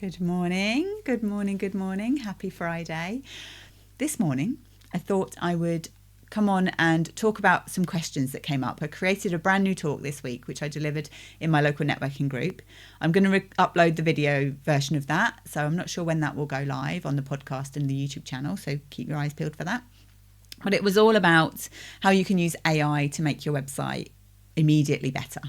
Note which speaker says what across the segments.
Speaker 1: Good morning, good morning, good morning. Happy Friday. This morning, I thought I would come on and talk about some questions that came up. I created a brand new talk this week, which I delivered in my local networking group. I'm going to upload the video version of that, so I'm not sure when that will go live on the podcast and the YouTube channel, so keep your eyes peeled for that. But it was all about how you can use AI to make your website immediately better.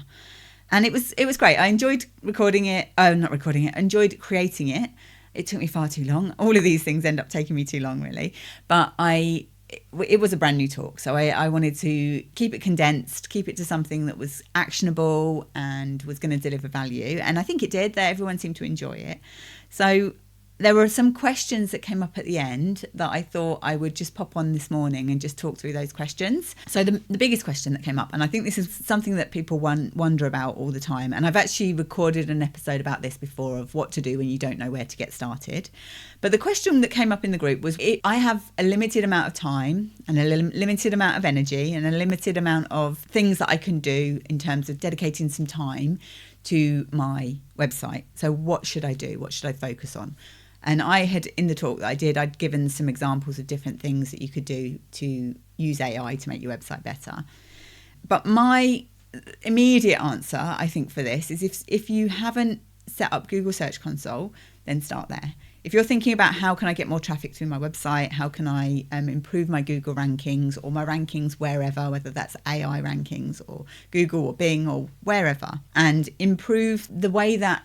Speaker 1: And it was great. I enjoyed enjoyed creating it. It took me far too long. All of these things end up taking me too long, really. But it was a brand new talk. So I wanted to keep it condensed, keep it to something that was actionable and was going to deliver value. And I think it did. That everyone seemed to enjoy it. So there were some questions that came up at the end that I thought I would just pop on this morning and just talk through those questions. So the biggest question that came up, and I think this is something that people wonder about all the time, and I've actually recorded an episode about this before of what to do when you don't know where to get started. But the question that came up in the group was, I have a limited amount of time and a limited amount of energy and a limited amount of things that I can do in terms of dedicating some time to my website. So what should I do? What should I focus on? And I had, in the talk that I did, I'd given some examples of different things that you could do to use AI to make your website better. But my immediate answer, I think, for this is if you haven't set up Google Search Console, then start there. If you're thinking about how can I get more traffic through my website, how can I improve my Google rankings or my rankings wherever, whether that's AI rankings or Google or Bing or wherever, and improve the way that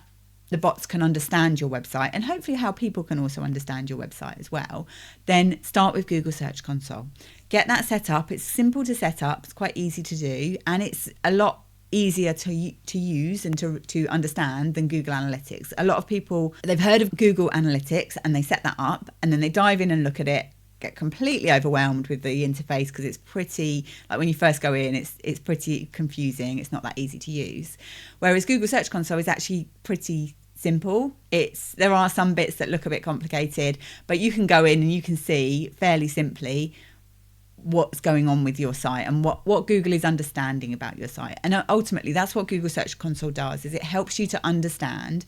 Speaker 1: the bots can understand your website and hopefully how people can also understand your website as well, then start with Google Search Console. Get that set up. It's simple to set up. It's quite easy to do. And it's a lot easier to use and to understand than Google Analytics. A lot of people, they've heard of Google Analytics and they set that up and then they dive in and look at it, get completely overwhelmed with the interface because it's pretty, like when you first go in, it's pretty confusing. It's not that easy to use. Whereas Google Search Console is actually pretty simple. There are some bits that look a bit complicated, but you can go in and you can see fairly simply what's going on with your site and what Google is understanding about your site. And ultimately, that's what Google Search Console does, is it helps you to understand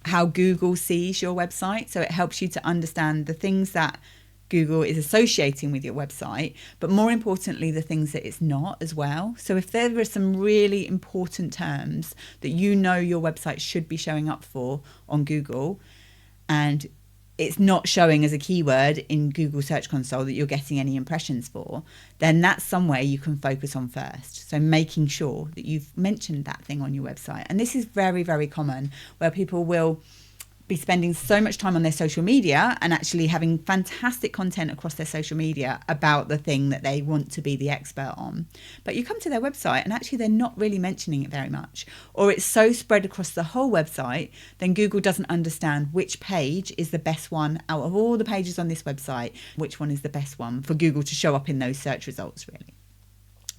Speaker 1: how Google sees your website. So it helps you to understand the things that Google is associating with your website, but more importantly, the things that it's not as well. So if there are some really important terms that you know your website should be showing up for on Google, and it's not showing as a keyword in Google Search Console that you're getting any impressions for, then that's somewhere you can focus on first. So making sure that you've mentioned that thing on your website. And this is very, very common, where people will be spending so much time on their social media and actually having fantastic content across their social media about the thing that they want to be the expert on. But you come to their website and actually they're not really mentioning it very much, or it's so spread across the whole website, then Google doesn't understand which page is the best one out of all the pages on this website, which one is the best one for Google to show up in those search results, really.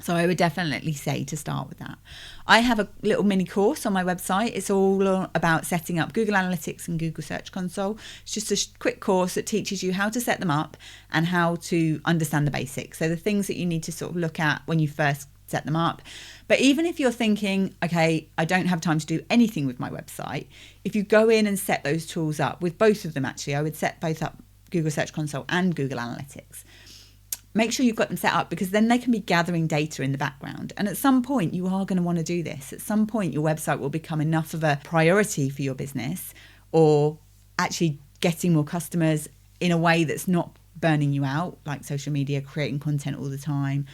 Speaker 1: So I would definitely say to start with that. I have a little mini course on my website. It's all about setting up Google Analytics and Google Search Console. It's just a quick course that teaches you how to set them up and how to understand the basics. So the things that you need to sort of look at when you first set them up. But even if you're thinking, okay, I don't have time to do anything with my website, if you go in and set those tools up, with both of them actually, I would set both up, Google Search Console and Google Analytics. Make sure you've got them set up, because then they can be gathering data in the background. And at some point, you are going to want to do this. At some point, your website will become enough of a priority for your business, or actually getting more customers in a way that's not burning you out, like social media, creating content all the time.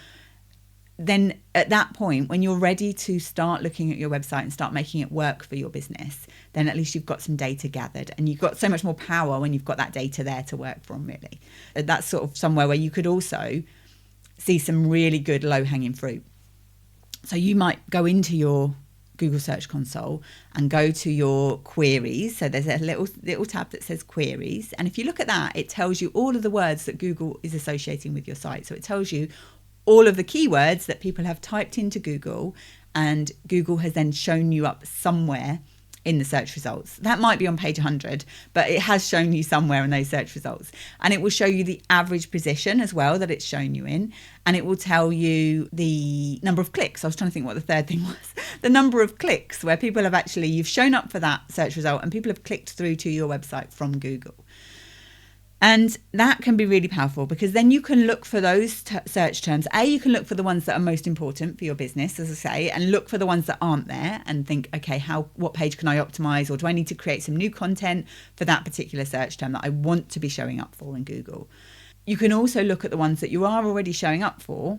Speaker 1: Then at that point, when you're ready to start looking at your website and start making it work for your business, then at least you've got some data gathered, and you've got so much more power when you've got that data there to work from, really. That's sort of somewhere where you could also see some really good low-hanging fruit. So you might go into your Google Search Console and go to your queries. So there's a little tab that says queries. And if you look at that, it tells you all of the words that Google is associating with your site. So it tells you all of the keywords that people have typed into Google, and Google has then shown you up somewhere in the search results. That might be on page 100, but it has shown you somewhere in those search results. And it will show you the average position as well that it's shown you in. And it will tell you the number of clicks. I was trying to think what the third thing was. The number of clicks where people have actually, you've shown up for that search result and people have clicked through to your website from Google. And that can be really powerful because then you can look for those search terms. You can look for the ones that are most important for your business, as I say, and look for the ones that aren't there and think, okay, what page can I optimize, or do I need to create some new content for that particular search term that I want to be showing up for in Google? You can also look at the ones that you are already showing up for,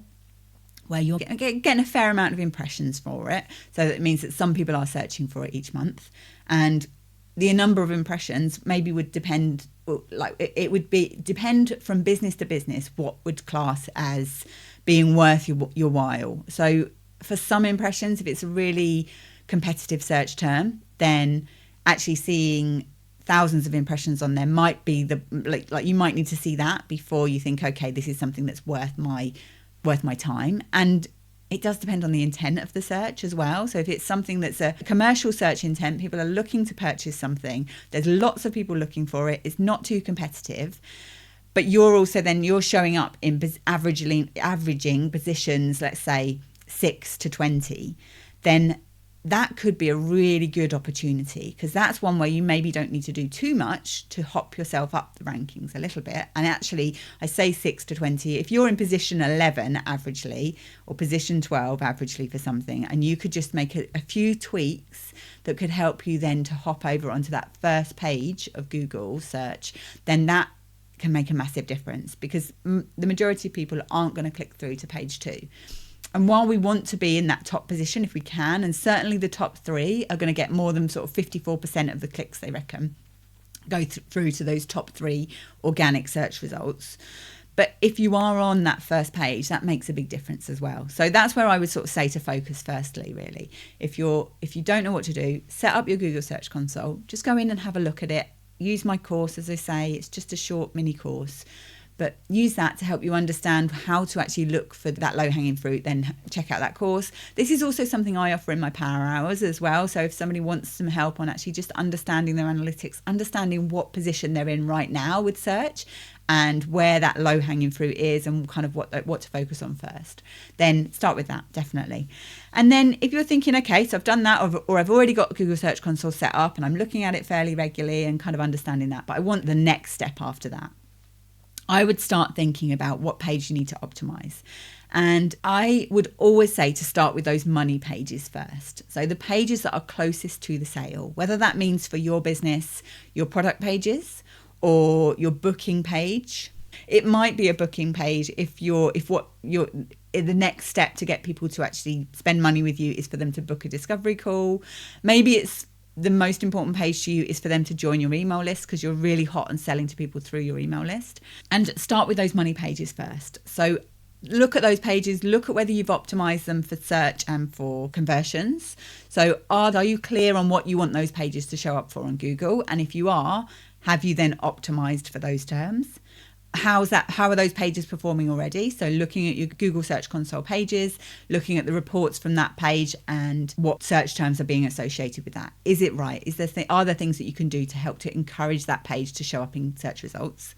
Speaker 1: where you're getting a fair amount of impressions for it. So that means that some people are searching for it each month. And the number of impressions maybe would depend, depend from business to business, what would class as being worth your while. So for some impressions, if it's a really competitive search term, then actually seeing thousands of impressions on there might be you might need to see that before you think, okay, this is something that's worth my time. And it does depend on the intent of the search as well. So if it's something that's a commercial search intent, people are looking to purchase something, there's lots of people looking for it, it's not too competitive, but you're showing up in averaging positions, let's say 6 to 20, then that could be a really good opportunity, because that's one where you maybe don't need to do too much to hop yourself up the rankings a little bit. And actually, I say 6 to 20, if you're in position 11 averagely, or position 12 averagely for something, and you could just make a few tweaks that could help you then to hop over onto that first page of Google search, then that can make a massive difference, because the majority of people aren't going to click through to page 2. And while we want to be in that top position if we can, and certainly the top 3 are going to get more than sort of 54% of the clicks, they reckon, go through to those top 3 organic search results. But if you are on that first page, that makes a big difference as well. So that's where I would sort of say to focus firstly, really. If you don't know what to do, set up your Google Search Console. Just go in and have a look at it. Use my course, as I say. It's just a short mini course. But use that to help you understand how to actually look for that low-hanging fruit, then check out that course. This is also something I offer in my power hours as well. So if somebody wants some help on actually just understanding their analytics, understanding what position they're in right now with search and where that low-hanging fruit is and kind of what to focus on first, then start with that, definitely. And then if you're thinking, okay, so I've done that, or I've already got Google Search Console set up and I'm looking at it fairly regularly and kind of understanding that, but I want the next step after that, I would start thinking about what page you need to optimize. And I would always say to start with those money pages first. So the pages that are closest to the sale, whether that means for your business, your product pages, or your booking page. It might be a booking page if the next step to get people to actually spend money with you is for them to book a discovery call. Maybe it's the most important page to you is for them to join your email list because you're really hot on selling to people through your email list. And start with those money pages first. So look at those pages, look at whether you've optimized them for search and for conversions. So are you clear on what you want those pages to show up for on Google? And if you are, have you then optimized for those terms? How are those pages performing already? So looking at your Google Search Console pages, looking at the reports from that page and what search terms are being associated with that. Is it right? Are there things that you can do to help to encourage that page to show up in search results?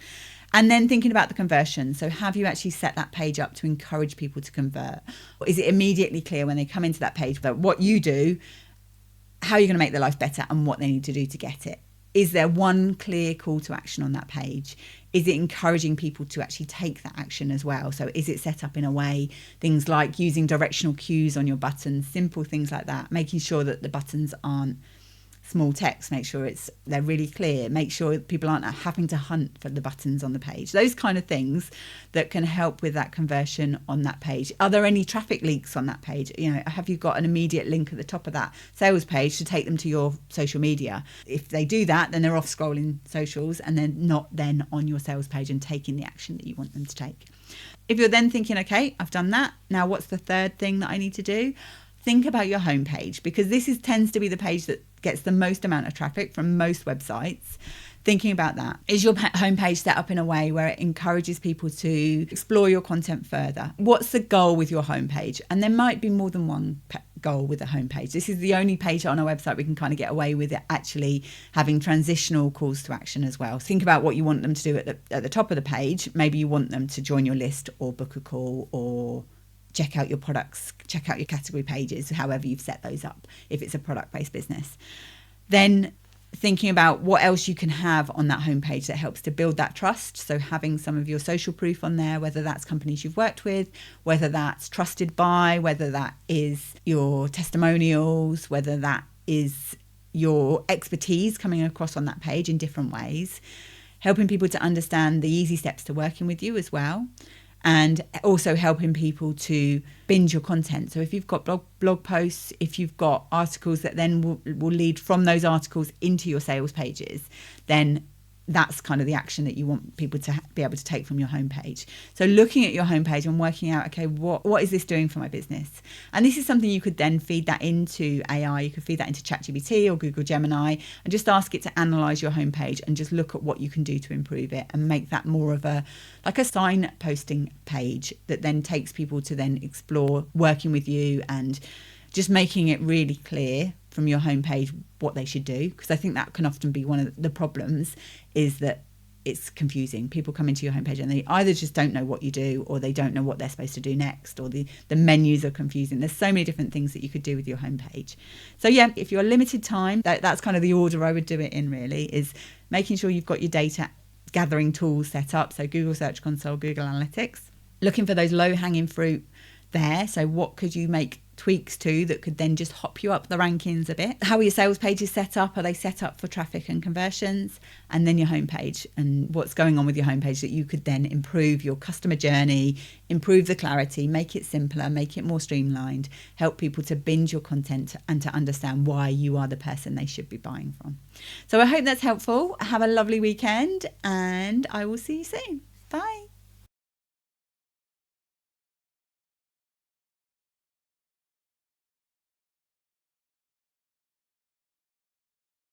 Speaker 1: And then thinking about the conversion. So have you actually set that page up to encourage people to convert? Or is it immediately clear when they come into that page that what you do, how you're going to make their life better and what they need to do to get it? Is there one clear call to action on that page? Is it encouraging people to actually take that action as well? So is it set up in a way, things like using directional cues on your buttons, simple things like that, making sure that the buttons aren't small text, make sure they're really clear, make sure people aren't having to hunt for the buttons on the page. Those kind of things that can help with that conversion on that page. Are there any traffic leaks on that page? Have you got an immediate link at the top of that sales page to take them to your social media? If they do that, then they're off scrolling socials and they're not then on your sales page and taking the action that you want them to take. If you're then thinking, okay, I've done that, now what's the third thing that I need to do? Think about your homepage, because this tends to be the page that gets the most amount of traffic from most websites. Thinking about that. Is your homepage set up in a way where it encourages people to explore your content further? What's the goal with your homepage? And there might be more than one goal with a homepage. This is the only page on our website we can kind of get away with it actually having transitional calls to action as well. So think about what you want them to do at the top of the page. Maybe you want them to join your list or book a call or check out your products, check out your category pages, however you've set those up, if it's a product-based business. Then thinking about what else you can have on that homepage that helps to build that trust. So having some of your social proof on there, whether that's companies you've worked with, whether that's trusted by, whether that is your testimonials, whether that is your expertise coming across on that page in different ways, helping people to understand the easy steps to working with you as well. And also helping people to binge your content. So if you've got blog posts, if you've got articles that then will lead from those articles into your sales pages, then that's kind of the action that you want people to be able to take from your homepage. So looking at your homepage and working out, okay, what is this doing for my business? And this is something you could then feed that into AI. You could feed that into ChatGPT or Google Gemini and just ask it to analyze your homepage and just look at what you can do to improve it and make that more of a signposting page that then takes people to then explore working with you and just making it really clear from your homepage what they should do, because I think that can often be one of the problems, is that it's confusing. People come into your homepage and they either just don't know what you do or they don't know what they're supposed to do next, or the menus are confusing. There's so many different things that you could do with your homepage. So yeah, if you're limited time, that's kind of the order I would do it in, really, is making sure you've got your data gathering tools set up. So Google Search Console, Google Analytics, looking for those low hanging fruit there. So what could you make tweaks to that could then just hop you up the rankings a bit? How are your sales pages set up? Are they set up for traffic and conversions? And then your homepage and what's going on with your homepage that you could then improve your customer journey, improve the clarity, make it simpler, make it more streamlined, help people to binge your content and to understand why you are the person they should be buying from. So I hope that's helpful. Have a lovely weekend and I will see you soon. Bye.